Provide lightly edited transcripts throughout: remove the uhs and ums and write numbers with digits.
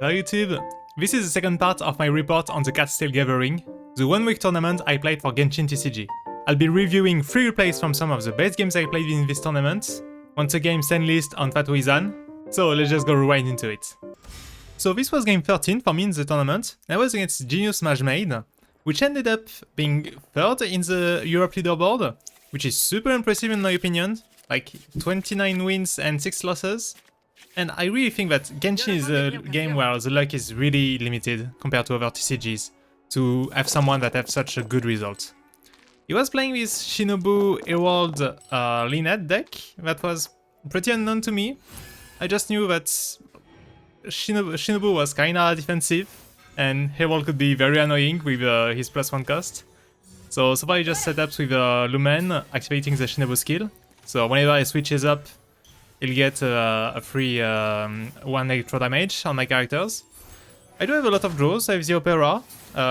Hello YouTube! This is the second part of my report on the Cat Still Gathering, the one-week tournament I played for Genshin TCG. I'll be reviewing 3 replays from some of the best games I played in this tournament, once again Decklist on Fatuizan, so let's just go right into it. So this was game 13 for me in the tournament. I was against Genius Invokation, which ended up being 3rd in the Europe leaderboard, which is super impressive in my opinion, like 29 wins and 6 losses. And I really think that Genshin is a game where the luck is really limited compared to other TCGs, to have someone that has such a good result. He was playing with Shinobu Herald Lynette deck that was pretty unknown to me. I just knew that Shinobu was kinda defensive, and Herald could be very annoying with his +1 cost. So far he just set up with Lumen, activating the Shinobu skill. So whenever he switches up, he'll get a free 1 electro damage on my characters. I do have a lot of draws. I have the Opera,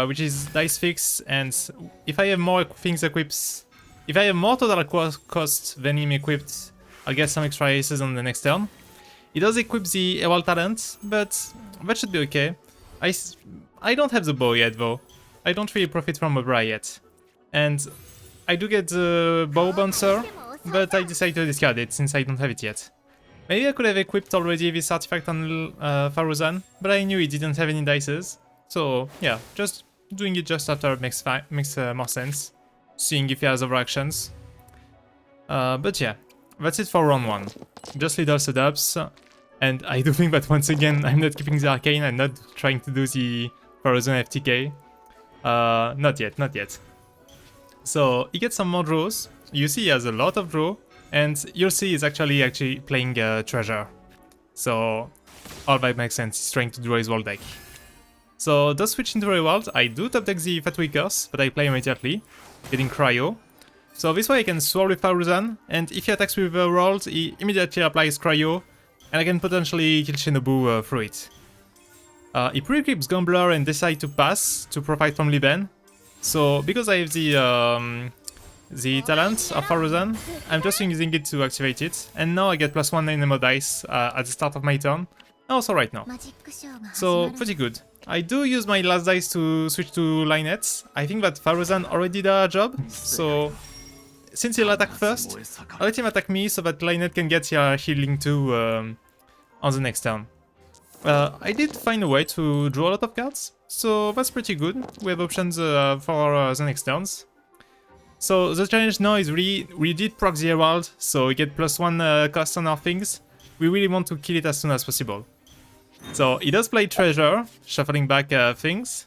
which is dice fix, and if I have more things equipped, if I have more total cost than him equipped, I'll get some extra aces on the next turn. He does equip the Herald talent, but that should be okay. I don't have the bow yet though. I don't really profit from Opera yet. And I do get the bow bouncer, but I decided to discard it since I don't have it yet. Maybe I could have equipped already this artifact on Fatuizan, but I knew he didn't have any dices. So yeah, just doing it just after makes more sense, seeing if he has overactions. But yeah, that's it for round 1. Just little setups, and I do think that once again I'm not keeping the arcane and not trying to do the Fatuizan FTK. Not yet. So he gets some more draws. You see he has a lot of draw, and you'll see he's actually playing treasure. So all that makes sense, he's trying to draw his world deck. So does switch into Herald. I do top deck the Fatui Curse, but I play immediately, getting Cryo. So this way I can sword with Fatuizan, and if he attacks with Herald, he immediately applies Cryo, and I can potentially kill Shinobu through it. He pre-equips Gambler and decides to pass to profit from Liben. So because I have the talent of Fatuizan, I'm just using it to activate it, and now I get +1 Dynamo dice at the start of my turn, also right now. So pretty good. I do use my last dice to switch to Lynette. I think that Fatuizan already did a job, so since he'll attack first, I'll let him attack me so that Lynette can get healing too on the next turn. I did find a way to draw a lot of cards, so that's pretty good. We have options for the next turns. So the challenge now is we did proc the Herald, so we get +1 cost on our things. We really want to kill it as soon as possible. So he does play Treasure, shuffling back things.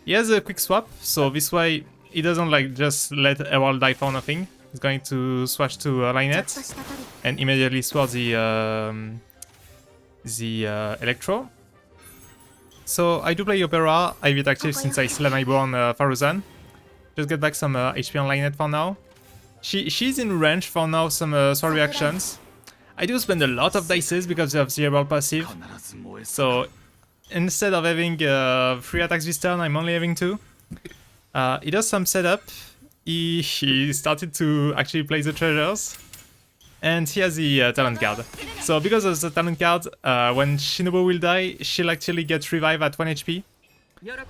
He has a quick swap, so this way he doesn't like just let Herald die for nothing. He's going to switch to Lynette and immediately sword the Electro. So I do play Opera. I have it active since I still have my bow on Fatuizan. Just get back some HP on Lynette for now. She's in range for now, some sword reactions. I do spend a lot of dices because of the Herald passive. So instead of having 3 attacks this turn, I'm only having 2. He does some setup. He started to actually play the treasures. And he has the talent card. So because of the talent card, when Shinobu will die, she'll actually get revived at 1 HP.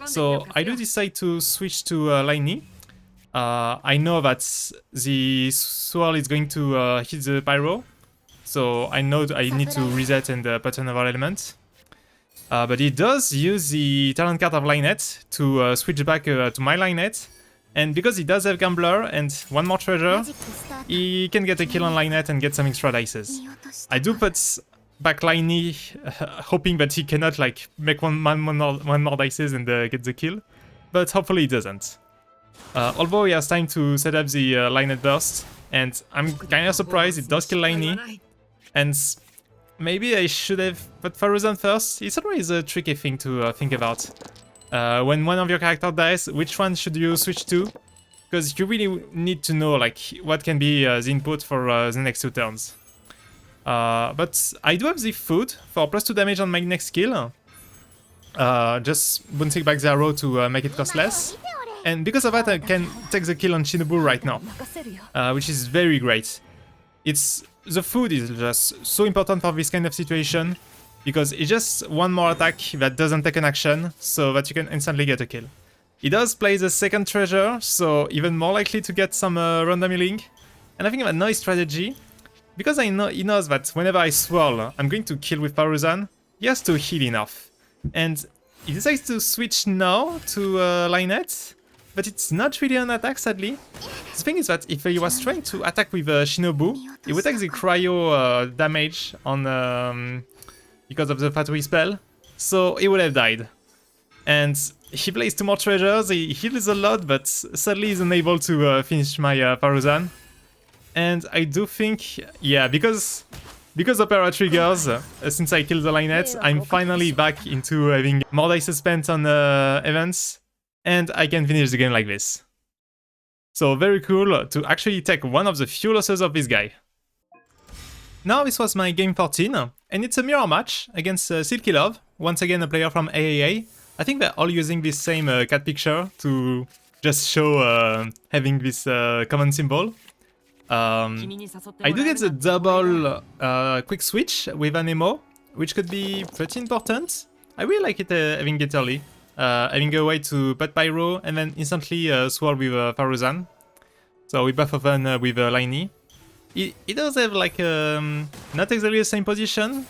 So I do decide to switch to Liney. I know that the swirl is going to hit the pyro, so I know I need to reset and put another element. But he does use the talent card of Lynette to switch back to my Lynette, and because he does have Gambler and 1 more treasure, he can get a kill on Lynette and get some extra dices. I do put back Liney, hoping that he cannot like make one more dices and get the kill, but hopefully he doesn't. Although he has time to set up the Lynette burst, and I'm kinda surprised it does kill Liney, and maybe I should have put Fatuizan first. It's always a tricky thing to think about. When one of your characters dies, which one should you switch to? Because you really need to know like what can be the input for the next 2 turns. But I do have the food for +2 damage on my next skill. Just bouncing back the arrow to make it cost less. And because of that I can take the kill on Shinobu right now, which is very great. The food is just so important for this kind of situation. because it's just one more attack that doesn't take an action, so that you can instantly get a kill. He does play the second treasure, so even more likely to get some random healing. And I think that now his strategy, because he knows that whenever I swirl, I'm going to kill with Fatuizan, he has to heal enough. And he decides to switch now to Lionette, but it's not really an attack, sadly. The thing is that if he was trying to attack with Shinobu, he would take the cryo damage on because of the Fatui spell, so he would have died. And he plays 2 more treasures, he heals a lot, but sadly he's unable to finish my Fatuizan. And I do think, yeah, because Opera triggers, since I killed the Lionette, I'm finally back into having more dice spent on events, and I can finish the game like this. So very cool to actually take one of the few losses of this guy. Now this was my game 14, and it's a mirror match against Silky Love, once again a player from AAA. I think they're all using this same cat picture to just show having this common symbol. I do get the double quick switch with an emo, which could be pretty important. I really like it having it early. Having a way to put Pyro and then instantly swirl with Fatuizan. So we buff often with Liney. He does have like not exactly the same position.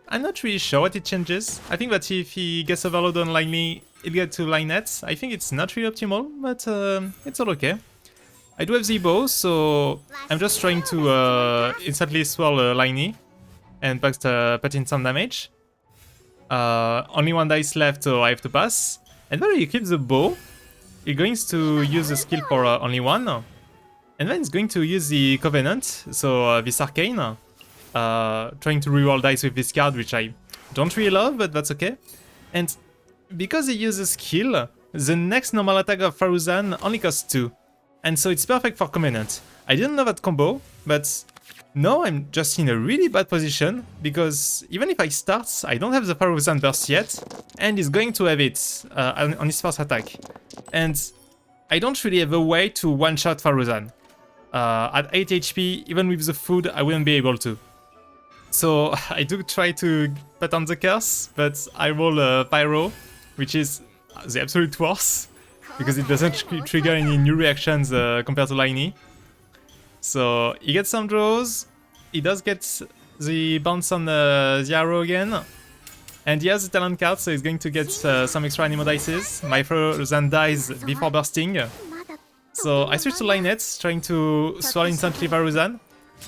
I'm not really sure what it changes. I think that if he gets overload on Liney, he'll get to Lionette. I think it's not really optimal, but it's all okay. I do have the bow, so I'm just trying to instantly swirl Liney and put in some damage. Only 1 dice left, so I have to pass. And then he kills the bow. He's going to use the skill for only 1. And then he's going to use the Covenant, so this Arcane. Trying to reroll dice with this card, which I don't really love, but that's okay. And because he uses skill, the next normal attack of Fatuizan only costs 2. And so it's perfect for Covenant. I didn't know that combo, but now I'm just in a really bad position, because even if I start, I don't have the Fatuizan burst yet, and he's going to have it on his first attack. And I don't really have a way to one-shot Fatuizan. At 8 HP, even with the food, I wouldn't be able to. So I do try to put on the curse, but I roll Pyro, which is the absolute worst, because it doesn't trigger any new reactions compared to Liney. So he gets some draws, he does get the bounce on the arrow again, and he has the talent card, so he's going to get some extra animo dices. My Fatuizan dies before bursting. So I switch to Lionette, trying to swirl instantly Fatuizan.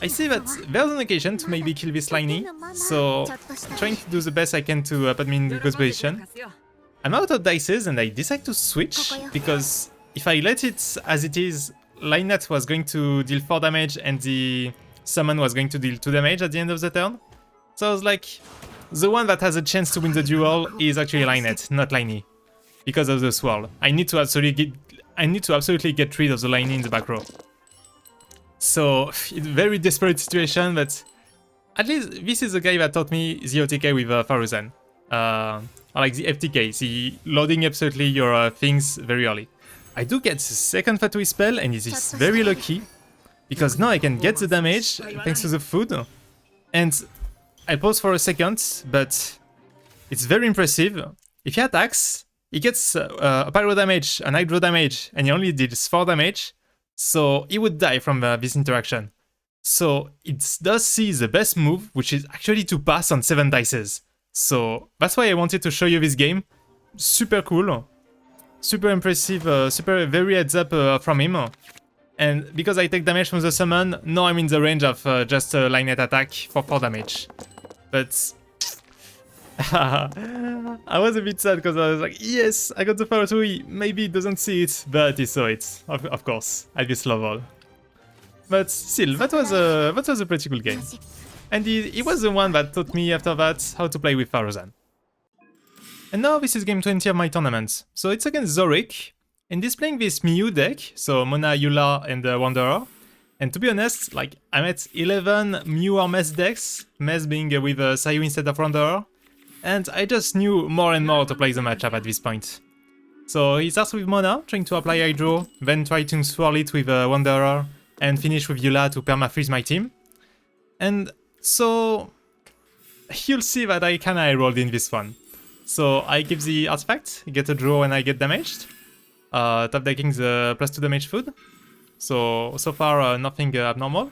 I see that there's an occasion to maybe kill this Liney, so trying to do the best I can to put me in good position. I'm out of dices and I decide to switch, because if I let it as it is, Lionette was going to deal 4 damage and the summon was going to deal 2 damage at the end of the turn. So I was like, the one that has a chance to win the duel is actually Lionette, not Liney, because of the swirl. I need to absolutely get rid of the Liney in the back row. So, it's a very desperate situation, but at least this is the guy that taught me the OTK with Fatuizan. Or like the FTK, the loading absolutely your things very early. I do get the second Fatui spell, and it is very lucky, because now I can get the damage thanks to the food. And I pause for a second, but it's very impressive. If he attacks, he gets a pyro damage, an hydro damage, and he only deals 4 damage. So he would die from this interaction. So it does see the best move, which is actually to pass on 7 dices. So that's why I wanted to show you this game. Super cool. Super impressive, very heads up from him. And because I take damage from the summon, now I'm in the range of just a Lionette attack for 4 damage. But I was a bit sad because I was like, yes, I got the Fatui. Maybe it doesn't see it, but he saw it, of course, at this level. But still, that was a pretty cool game. And he was the one that taught me after that how to play with Fatuizan. And now this is game 20 of my tournament. So it's against Zorik, and he's playing this Mew deck, so Mona, Eula, and Wanderer. And to be honest, like, I'm at 11 Mew or Mess decks, Mess being with Sayu instead of Wanderer. And I just knew more and more to play the matchup at this point. So he starts with Mona, trying to apply Hydro, then try to swirl it with Wanderer, and finish with Eula to perma-freeze my team. And so you'll see that I kinda Herald in this one. So I give the artifact, get a draw when I get damaged. Top decking the +2 damage food. So far nothing abnormal.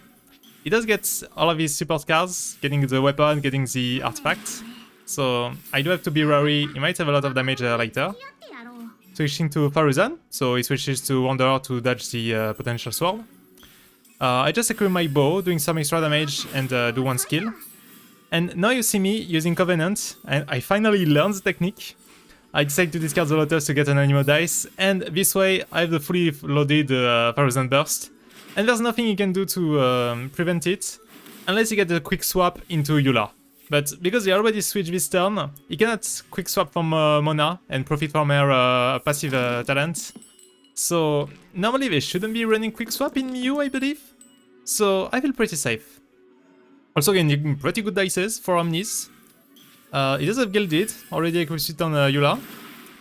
He does get all of his support cards, getting the weapon, getting the artifact. So I do have to be wary, he might have a lot of damage later. Switching to Fatuizan, so he switches to Wanderer to dodge the potential sword. I just equip my bow, doing some extra damage and do one skill. And now you see me using Covenant, and I finally learned the technique. I decided to discard the Lotus to get an Animo dice, and this way I have the fully loaded Fatuizan burst. And there's nothing you can do to prevent it, unless you get a quick swap into Eula. But because he already switched this turn, he cannot quick swap from Mona and profit from her passive talent. So normally they shouldn't be running quick swap in Mew, I believe. So I feel pretty safe. Also getting pretty good dices for Omnis. He does have Gilded, already equipped it on Eula.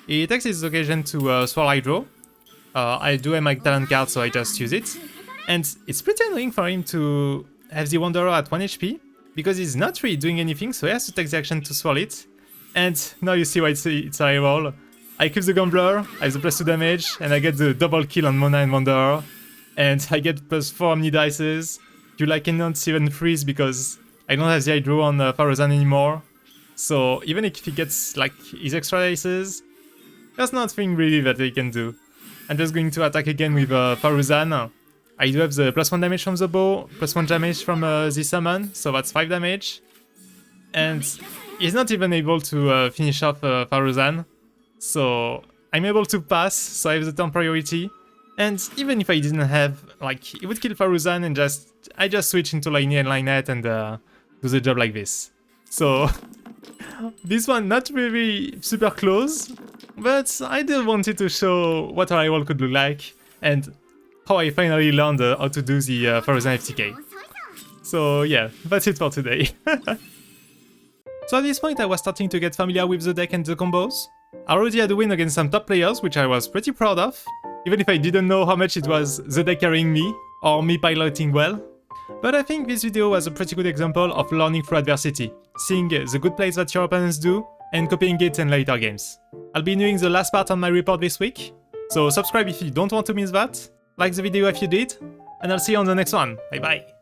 He takes his occasion to Swirl Hydro. I do have my talent card, so I just use it. And it's pretty annoying for him to have the Wanderer at 1 HP, because he's not really doing anything, so he has to take the action to swirl it. And now you see why it's a roll. I keep the Gambler, I have the +2 damage, and I get the double kill on Mona and Wanderer. And I get +4 Omni dices. Eula cannot even freeze because I don't have the Hydro on Fatuizan anymore. So even if he gets like his extra dices, there's nothing really that he can do. I'm just going to attack again with Fatuizan. I do have the +1 damage from the bow, +1 damage from the summon, so that's 5 damage. And he's not even able to finish off Fatuizan. So I'm able to pass, so I have the turn priority. And even if I didn't have, like, he would kill Fatuizan and I just switch into Liney and Linette and do the job like this. So this one not really super close, but I did wanted to show what our rival could look like and how I finally learned how to do the Fatuizan FTK. So yeah, that's it for today. So at this point I was starting to get familiar with the deck and the combos. I already had a win against some top players, which I was pretty proud of, even if I didn't know how much it was the deck carrying me, or me piloting well. But I think this video was a pretty good example of learning through adversity, seeing the good plays that your opponents do, and copying it in later games. I'll be doing the last part on my report this week, so subscribe if you don't want to miss that, like the video if you did, and I'll see you on the next one. Bye bye!